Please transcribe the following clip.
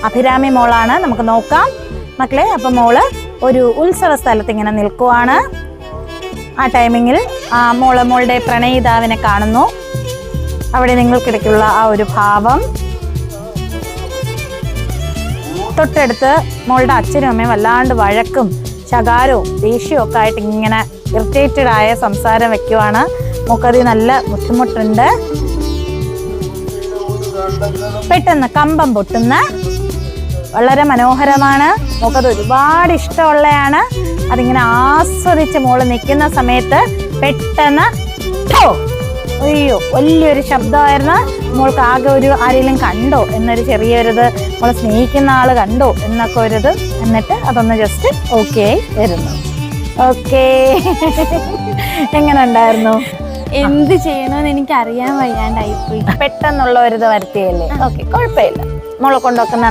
അഭിരാമി മോളാണ്. നമുക്ക് നോക്കാം മക്കളെ. അപ്പൊ മോള് ഒരു ഉത്സവ സ്ഥലത്ത് ഇങ്ങനെ നിൽക്കുവാണ്. ആ ടൈമിങ്ങിൽ മോളുടെ പ്രണയിതാവിനെ കാണുന്നു. അവിടെ നിങ്ങൾക്കിടയ്ക്കുള്ള ആ ഒരു ഭാവം. തൊട്ടടുത്ത് മോളുടെ അച്ഛനും അമ്മയും വല്ലാണ്ട് വഴക്കും ശകാരവും ദേഷ്യവും ഒക്കെ ആയിട്ട് ഇങ്ങനെ ഇറിറ്റേറ്റഡ് ആയ സംസാരം വെക്കുവാണ്. മോക്കതി നല്ല ബുദ്ധിമുട്ടുണ്ട്. പെട്ടെന്ന് കമ്പം പൊട്ടുന്ന വളരെ മനോഹരമാണ്. മോക്കത് ഒരുപാട് ഇഷ്ടമുള്ളതാണ്. അതിങ്ങനെ ആസ്വദിച്ച് മോള് നിൽക്കുന്ന സമയത്ത് പെട്ടെന്ന് അയ്യോ വലിയൊരു ശബ്ദമായിരുന്നു. മോൾക്ക് ആകെ ഒരു ആരെങ്കിലും കണ്ടോ എന്നൊരു ചെറിയൊരിത്, മോളെ സ്നേഹിക്കുന്ന ആള് കണ്ടോ എന്നൊക്കെ ഒരിത്. എന്നിട്ട് അതൊന്ന് ജസ്റ്റ് ഓക്കെ വരുന്നു. ഓക്കെ, എങ്ങനെ ഉണ്ടായിരുന്നു? എന്ത് ചെയ്യണമെന്ന് എനിക്ക് അറിയാൻ വയ്യാണ്ടായിപ്പോയി. പെട്ടെന്നുള്ള ഒരിത് വരുത്തിയല്ലേ? ഓക്കെ, കുഴപ്പമില്ല. മോളെ കൊണ്ടുവെക്കുന്ന